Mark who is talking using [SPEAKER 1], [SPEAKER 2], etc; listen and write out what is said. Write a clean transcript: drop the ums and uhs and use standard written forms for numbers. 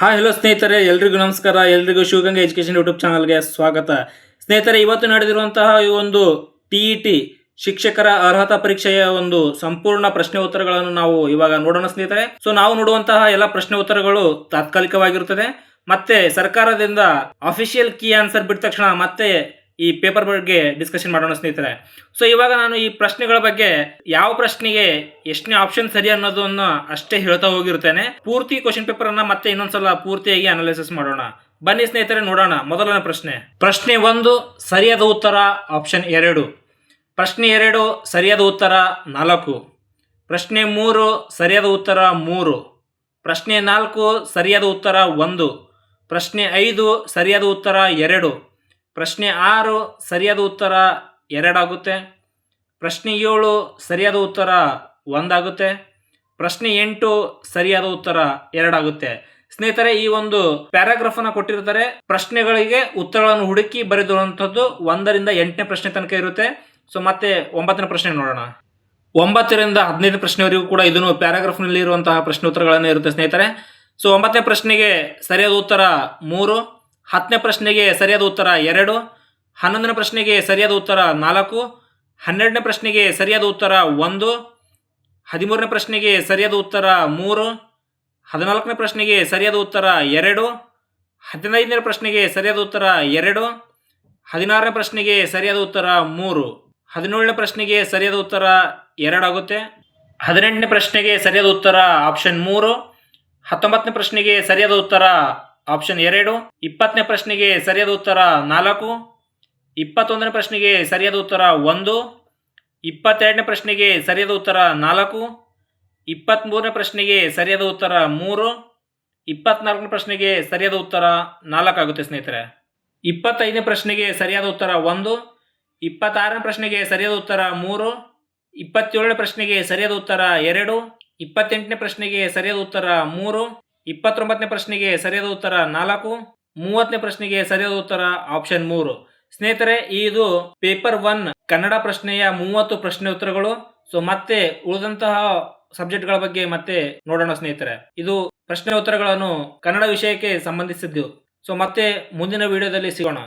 [SPEAKER 1] Hi hello ಸ್ನೇಹಿತರೆ, ಎಲ್ರಿಗೂ ನಮಸ್ಕಾರ. ಎಲ್ರಿಗೂ ಶಿವಗಂಗಾ ಎಜುಕೇಶನ್ ಯೂಟ್ಯೂಬ್ ಚಾನಲ್ಗೆ ಸ್ವಾಗತ. ಸ್ನೇಹಿತರೆ, ಇವತ್ತು ನಡೆದಿರುವಂತಹ ಈ ಒಂದು ಟಿ ಶಿಕ್ಷಕರ ಅರ್ಹತಾ ಪರೀಕ್ಷೆಯ ಒಂದು ಸಂಪೂರ್ಣ ಪ್ರಶ್ನೆ ಉತ್ತರಗಳನ್ನು ನಾವು ಇವಾಗ ನೋಡೋಣ ಸ್ನೇಹಿತರೆ. ಸೊ ನಾವು ನೋಡುವಂತಹ ಎಲ್ಲ ಪ್ರಶ್ನೆ ಉತ್ತರಗಳು ತಾತ್ಕಾಲಿಕವಾಗಿರುತ್ತದೆ. ಮತ್ತೆ ಸರ್ಕಾರದಿಂದ ಅಫಿಷಿಯಲ್ ಕೀ ಆನ್ಸರ್ ಬಿಟ್ಟ ತಕ್ಷಣ ಮತ್ತೆ ಈ ಪೇಪರ್ ಬಗ್ಗೆ ಡಿಸ್ಕಷನ್ ಮಾಡೋಣ ಸ್ನೇಹಿತರೆ. ಸೊ ಇವಾಗ ನಾನು ಈ ಪ್ರಶ್ನೆಗಳ ಬಗ್ಗೆ ಯಾವ ಪ್ರಶ್ನೆಗೆ ಎಷ್ಟನೇ ಆಪ್ಷನ್ ಸರಿ ಅನ್ನೋದನ್ನ ಅಷ್ಟೇ ಹೇಳ್ತಾ ಹೋಗಿರ್ತೇನೆ. ಪೂರ್ತಿ ಕ್ವಶನ್ ಪೇಪರ್ ಅನ್ನ ಮತ್ತೆ ಇನ್ನೊಂದ್ಸಲ ಪೂರ್ತಿಯಾಗಿ ಅನಾಲಿಸಿಸ್ ಮಾಡೋಣ. ಬನ್ನಿ ಸ್ನೇಹಿತರೆ, ನೋಡೋಣ. ಮೊದಲನೇ ಪ್ರಶ್ನೆ 1 ಸರಿಯಾದ ಉತ್ತರ ಆಪ್ಷನ್ 2. ಪ್ರಶ್ನೆ 2 ಸರಿಯಾದ ಉತ್ತರ 4. ಪ್ರಶ್ನೆ 3 ಸರಿಯಾದ ಉತ್ತರ 3. ಪ್ರಶ್ನೆ 4 ಸರಿಯಾದ ಉತ್ತರ 1. ಪ್ರಶ್ನೆ 5 ಸರಿಯಾದ ಉತ್ತರ 2. ಪ್ರಶ್ನೆ 6 ಸರಿಯಾದ ಉತ್ತರ 2 ಆಗುತ್ತೆ. ಪ್ರಶ್ನೆ 7 ಸರಿಯಾದ ಉತ್ತರ 1 ಆಗುತ್ತೆ. ಪ್ರಶ್ನೆ 8 ಸರಿಯಾದ ಉತ್ತರ 2 ಆಗುತ್ತೆ. ಸ್ನೇಹಿತರೆ, ಈ ಒಂದು ಪ್ಯಾರಾಗ್ರಾಫ್ ಅನ್ನ ಕೊಟ್ಟಿರ್ತಾರೆ. ಪ್ರಶ್ನೆಗಳಿಗೆ ಉತ್ತರಗಳನ್ನು ಹುಡುಕಿ ಬರೆದಿರುವಂತದ್ದು 1 ರಿಂದ 8ನೇ ಪ್ರಶ್ನೆ ತನಕ ಇರುತ್ತೆ. ಸೊ ಮತ್ತೆ 9ನೇ ಪ್ರಶ್ನೆ ನೋಡೋಣ. 9 ರಿಂದ 15ನೇ ಪ್ರಶ್ನೆವರೆಗೂ ಕೂಡ ಇದನ್ನು ಪ್ಯಾರಾಗ್ರಾಫ್ ನಲ್ಲಿ ಇರುವಂತಹ ಪ್ರಶ್ನೆ ಉತ್ತರಗಳನ್ನೇ ಇರುತ್ತೆ ಸ್ನೇಹಿತರೆ. ಸೊ 9ನೇ ಪ್ರಶ್ನೆಗೆ ಸರಿಯಾದ ಉತ್ತರ 3. 10ನೇ ಪ್ರಶ್ನೆಗೆ ಸರಿಯಾದ ಉತ್ತರ 2. 11ನೇ ಪ್ರಶ್ನೆಗೆ ಸರಿಯಾದ ಉತ್ತರ 4. 12ನೇ ಪ್ರಶ್ನೆಗೆ ಸರಿಯಾದ ಉತ್ತರ 1. 13ನೇ ಪ್ರಶ್ನೆಗೆ ಸರಿಯಾದ ಉತ್ತರ 3. 14ನೇ ಪ್ರಶ್ನೆಗೆ ಸರಿಯಾದ ಉತ್ತರ 2. 15ನೇ ಪ್ರಶ್ನೆಗೆ ಸರಿಯಾದ ಉತ್ತರ 2. 16ನೇ ಪ್ರಶ್ನೆಗೆ ಸರಿಯಾದ ಉತ್ತರ 3. 17ನೇ ಪ್ರಶ್ನೆಗೆ ಸರಿಯಾದ ಉತ್ತರ 2 ಆಗುತ್ತೆ. 18ನೇ ಪ್ರಶ್ನೆಗೆ ಸರಿಯಾದ ಉತ್ತರ ಆಪ್ಷನ್ 3. 19ನೇ ಪ್ರಶ್ನೆಗೆ ಸರಿಯಾದ ಉತ್ತರ ಆಪ್ಷನ್ 2. 20ನೇ ಪ್ರಶ್ನೆಗೆ ಸರಿಯಾದ ಉತ್ತರ 4. 21ನೇ ಪ್ರಶ್ನೆಗೆ ಸರಿಯಾದ ಉತ್ತರ 1. 22ನೇ ಪ್ರಶ್ನೆಗೆ ಸರಿಯಾದ ಉತ್ತರ 4. 23ನೇ ಪ್ರಶ್ನೆಗೆ ಸರಿಯಾದ ಉತ್ತರ 3. 24ನೇ ಪ್ರಶ್ನೆಗೆ ಸರಿಯಾದ ಉತ್ತರ 4 ಆಗುತ್ತೆ ಸ್ನೇಹಿತರೆ. 25ನೇ ಪ್ರಶ್ನೆಗೆ ಸರಿಯಾದ ಉತ್ತರ 1. 26ನೇ ಪ್ರಶ್ನೆಗೆ ಸರಿಯಾದ ಉತ್ತರ 3. 27ನೇ ಪ್ರಶ್ನೆಗೆ ಸರಿಯಾದ ಉತ್ತರ 2. 28ನೇ ಪ್ರಶ್ನೆಗೆ ಸರಿಯಾದ ಉತ್ತರ 3. 29ನೇ ಪ್ರಶ್ನೆಗೆ ಸರಿಯಾದ ಉತ್ತರ 4. 30ನೇ ಪ್ರಶ್ನೆಗೆ ಸರಿಯಾದ ಉತ್ತರ ಆಪ್ಷನ್ 3. ಸ್ನೇಹಿತರೆ, ಇದು ಪೇಪರ್ 1 ಕನ್ನಡ ಪ್ರಶ್ನೆಯ 30 ಪ್ರಶ್ನೆ ಉತ್ತರಗಳು. ಸೊ ಮತ್ತೆ ಉಳಿದಂತಹ ಸಬ್ಜೆಕ್ಟ್ಗಳ ಬಗ್ಗೆ ಮತ್ತೆ ನೋಡೋಣ ಸ್ನೇಹಿತರೆ. ಇದು ಪ್ರಶ್ನೆ ಉತ್ತರಗಳನ್ನು ಕನ್ನಡ ವಿಷಯಕ್ಕೆ ಸಂಬಂಧಿಸಿದ್ದು. ಸೊ ಮತ್ತೆ ಮುಂದಿನ ವಿಡಿಯೋದಲ್ಲಿ ಸಿಗೋಣ.